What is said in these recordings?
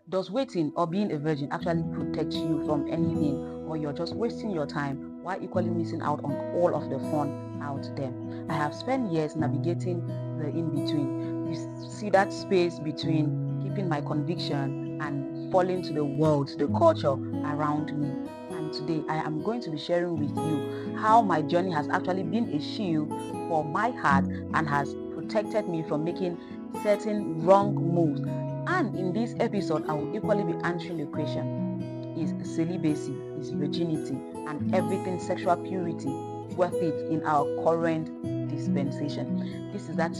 Does waiting or being a virgin actually protect you from anything, or you're just wasting your time while equally missing out on all of the fun out there? I have spent years navigating the in-between. You see that space between keeping my conviction and falling to the world, the culture around me. And today I am going to be sharing with you how my journey has actually been a shield for my heart and has protected me from making certain wrong moves. And in this episode, I will equally be answering the question: is celibacy, is virginity, and everything sexual purity worth it in our current dispensation? This is that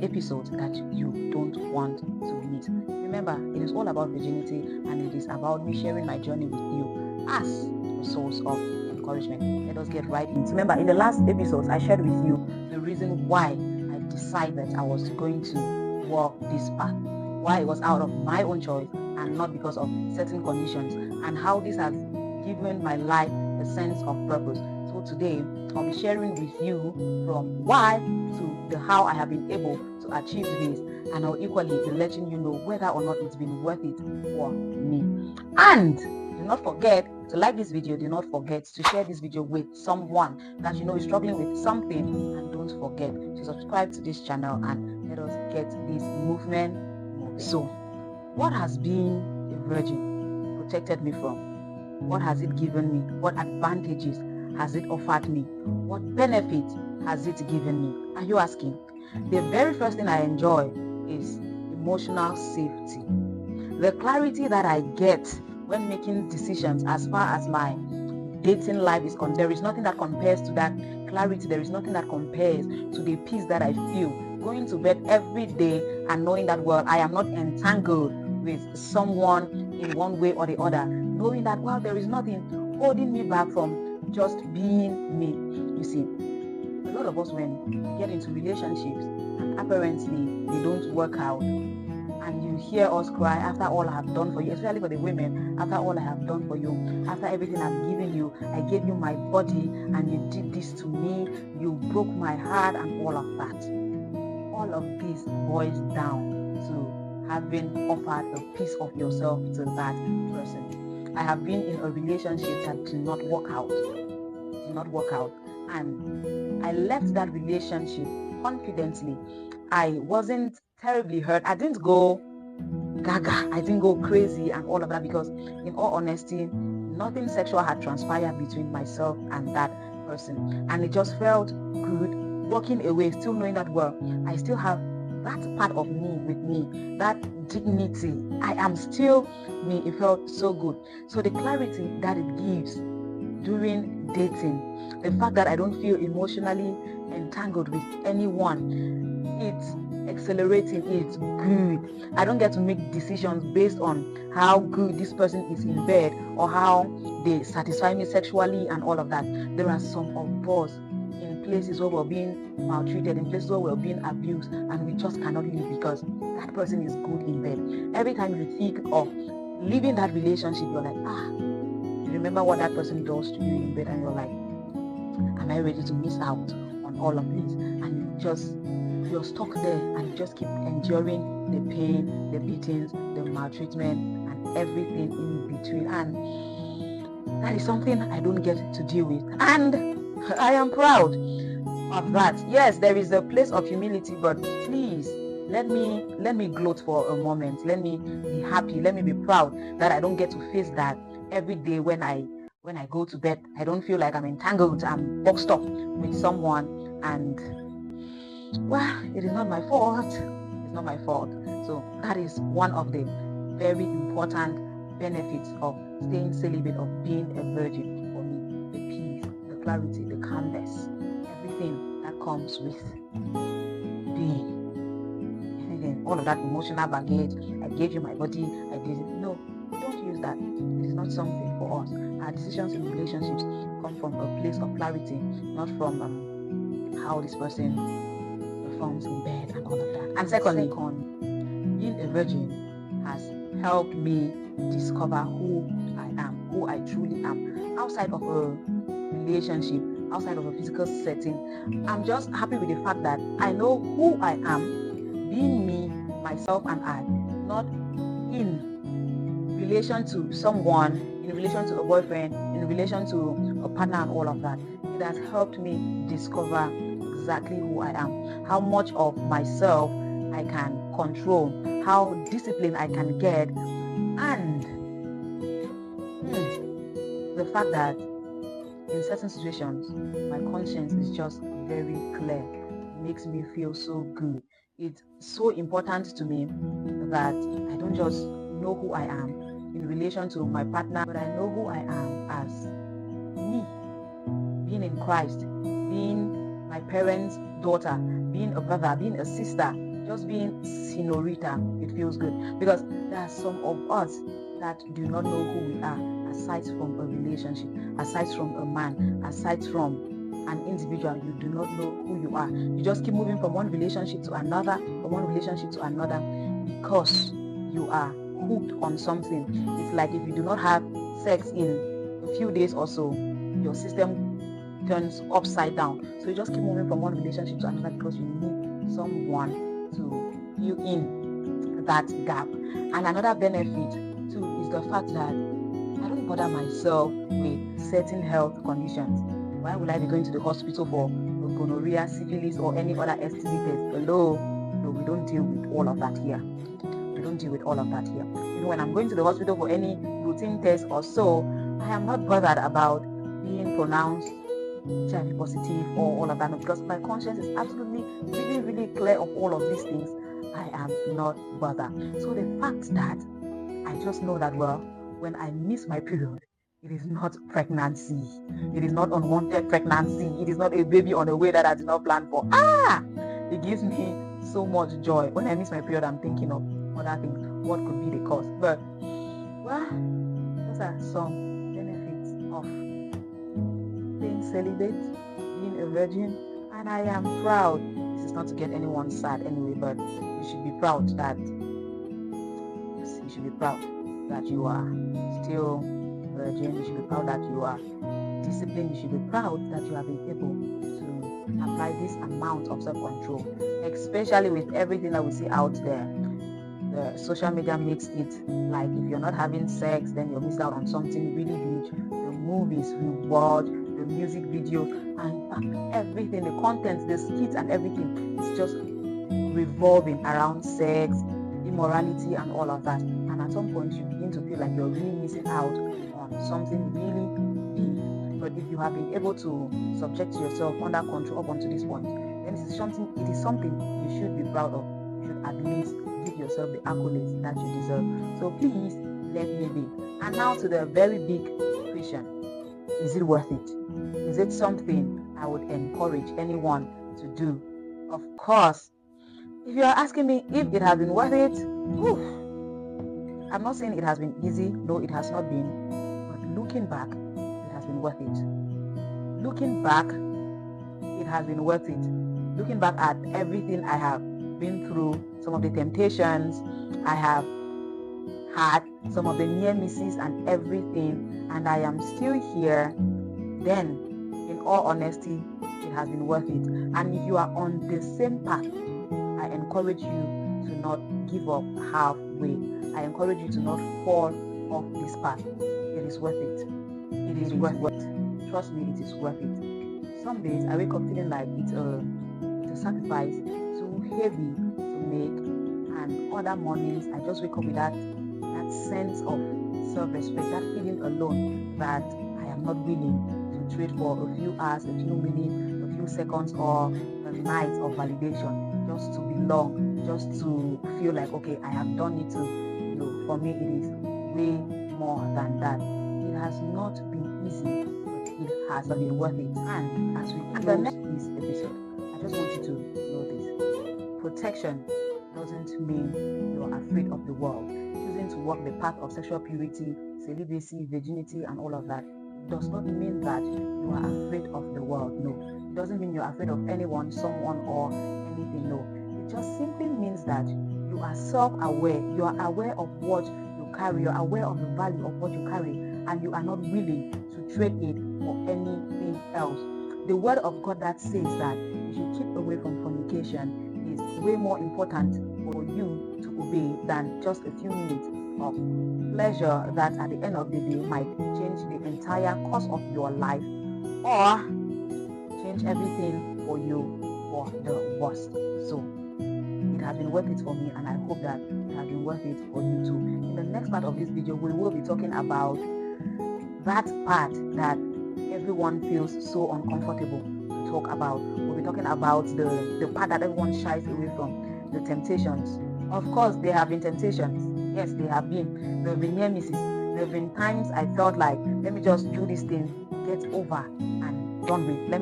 episode that you don't want to miss. Remember, it is all about virginity, and it is about me sharing my journey with you as a source of encouragement. Let us get right into it. Remember, in the last episodes, I shared with you the reason why I decided I was going to walk this path, why it was out of my own choice and not because of certain conditions, and how this has given my life a sense of purpose. So today, I'll be sharing with you from why to the how I have been able to achieve this, and I'll equally be letting you know whether or not it's been worth it for me. And do not forget to like this video. Do not forget to share this video with someone that you know is struggling with something, and don't forget to subscribe to this channel, and let us get this movement moving. So, what has being a virgin protected me from? What has it given me? What advantages has it offered me? What benefits has it given me? Are you asking? The very first thing I enjoy is emotional safety. The clarity that I get when making decisions as far as my dating life is concerned, there is nothing that compares to that clarity. There is nothing that compares to the peace that I feel going to bed every day and knowing that, well, I am not entangled with someone in one way or the other, knowing that, well, there is nothing holding me back from just being me. You see, a lot of us, when we get into relationships and apparently they don't work out, and you hear us cry after all I have done for you, especially for the women, after all I have done for you, after everything I've given you, I gave you my body and you did this to me, you broke my heart and all of that. All of this boils down to having offered a piece of yourself to that person. I have been in a relationship that did not work out, and I left that relationship confidently. I wasn't terribly hurt. I didn't go gaga, I didn't go crazy and all of that, because in all honesty, nothing sexual had transpired between myself and that person, and it just felt good walking away, still knowing that, well, I still have that part of me with me, that dignity. I am still me. It felt so good. So the clarity that it gives during dating, the fact that I don't feel emotionally entangled with anyone, it's exhilarating, it's good. I don't get to make decisions based on how good this person is in bed or how they satisfy me sexually and all of that. There are some of us in places where we're being maltreated, in places where we're being abused, and we just cannot leave because that person is good in bed. Every time you think of leaving that relationship, you're like, you remember what that person does to you in bed, and you're like, am I ready to miss out on all of this? And you're stuck there, and you just keep enduring the pain, the beatings, the maltreatment, and everything in between. And that is something I don't get to deal with, and I am proud of that. Yes, there is a place of humility, but please let me gloat for a moment. Let me be happy. Let me be proud that I don't get to face that every day. When I go to bed, I don't feel like I'm entangled, I'm boxed up with someone, and well, it is not my fault. It's not my fault. So that is one of the very important benefits of staying celibate, of being a virgin for me. The peace, the clarity, the calmness, everything that comes with being. Anything, all of that emotional baggage. I gave you my body, I did it. No, don't use that. It is not something for us. Our decisions in relationships come from a place of clarity, not from how this person performs in bed and all of that. And secondly, being a virgin has helped me discover who I am, who I truly am, outside of a relationship, outside of a physical setting. I'm just happy with the fact that I know who I am, being me, myself and I, not in relation to someone, in relation to a boyfriend, in relation to a partner and all of that. It has helped me discover exactly who I am, how much of myself I can control, how disciplined I can get, and the fact that in certain situations, my conscience is just very clear. It makes me feel so good. It's so important to me that I don't just know who I am in relation to my partner, but I know who I am as me, being in Christ, being my parents' daughter, being a brother, being a sister, just being senorita. It feels good because there are some of us that do not know who we are aside from a relationship, aside from a man, aside from an individual. You do not know who you are. You just keep moving from one relationship to another, from one relationship to another, because you are hooked on something. It's like if you do not have sex in a few days or so, your system turns upside down. So you just keep moving from one relationship to another because you need someone to fill in that gap. And another benefit too is the fact that I don't bother myself with certain health conditions. Why would I be going to the hospital for gonorrhea, syphilis, or any other STD test? Hello? No, we don't deal with all of that here. We don't deal with all of that here. Even when I'm going to the hospital for any routine test or so, I am not bothered about being pronounced HIV positive or all of that, because my conscience is absolutely really, really clear of all of these things. I am not bothered. So the fact that I just know that, well, when I miss my period, it is not pregnancy. It is not unwanted pregnancy. It is not a baby on the way that I did not plan for. It gives me so much joy. When I miss my period, I'm thinking of other things. What could be the cause? But, well, those are some benefits of being celibate, being a virgin, and I am proud. This is not to get anyone sad anyway, but you should be proud that, yes, you should be proud that you are still virgin. You should be proud that you are disciplined. You should be proud that you have been able to apply this amount of self-control, especially with everything that we see out there. The social media makes it like if you're not having sex, then you're missed out on something really huge. The movies we watch, the music videos, and everything, the content, the skits and everything, it's just revolving around sex, immorality and all of that. And at some point you begin to feel like you're really missing out on something really deep. But if you have been able to subject yourself under control up until this point, then it is something you should be proud of. You should at least give yourself the accolades that you deserve. So please let me be. And now to the very big question: is it worth it? Is it something I would encourage anyone to do? Of course. If you are asking me if it has been worth it, I'm not saying it has been easy. No, it has not been. But looking back, it has been worth it. Looking back, it has been worth it. Looking back at everything I have been through, some of the temptations I have had, some of the near misses and everything, and I am still here, then in all honesty, it has been worth it. And if you are on the same path, I encourage you to not give up halfway. I encourage you to not fall off this path. It is worth it. It is worth it. Trust me, it is worth it. Some days I wake up feeling like it's a sacrifice too heavy to make, and other mornings I just wake up with that sense of self-respect, that feeling alone that I am not willing to trade for a few hours, a few minutes, a few seconds, or a night of validation, just to belong, just to feel like, okay, I have done it too. For me it is way more than that. It has not been easy, but it has been worth it. And as we close this episode, I just want you to know this: protection doesn't mean you're afraid of the world. Choosing to walk the path of sexual purity, celibacy, virginity, and all of that does not mean that you are afraid of the world. No. It doesn't mean you're afraid of anyone, someone, or anything. No. It just simply means that you are self-aware. You are aware of what you carry. You're aware of the value of what you carry, and you are not willing to trade it for anything else. The word of God that says that you should keep away from fornication is way more important for you obey than just a few minutes of pleasure that at the end of the day might change the entire course of your life or change everything for you for the worst. So it has been worth it for me, and I hope that it has been worth it for you too. In the next part of this video, we will be talking about that part that everyone feels so uncomfortable to talk about. We'll be talking about the part that everyone shies away from, the temptations. Of course, there have been temptations. Yes, they have been. There have been near misses. There have been times I felt like, let me just do this thing, get over and done with. There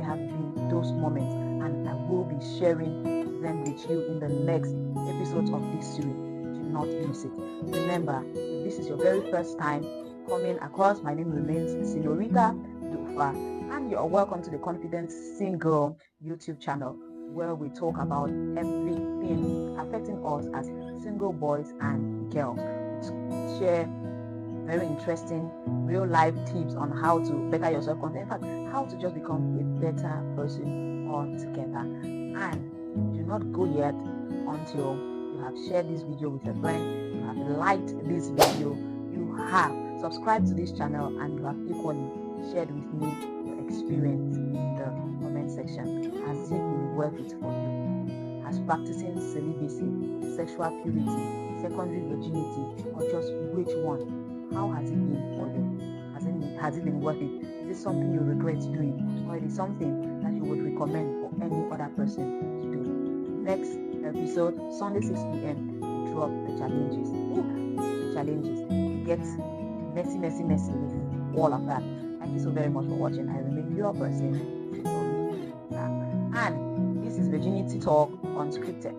have been those moments, and I will be sharing them with you in the next episodes of this series. Do not miss it. Remember, if this is your very first time coming across, my name remains Senorita Dufa, and you are welcome to the Confident Single YouTube channel, where we talk about everything affecting us as single boys and girls. We share very interesting real life tips on how to better your self-confidence, in fact, how to just become a better person altogether. And do not go yet until you have shared this video with a friend, you have liked this video, you have subscribed to this channel, and you have equally shared with me your experience in the comment section. Has it been worth it for you? Has practicing celibacy, sexual purity, secondary virginity, or just which one? How has it been for you? Has it been worth it? Is it something you regret doing, or is it something that you would recommend for any other person to do? Next episode, Sunday 6 p.m., we drop the challenges. The challenges. It gets messy with all of that. Thank you so very much for watching. I remain your person, and this is Virginity Talk Unscripted.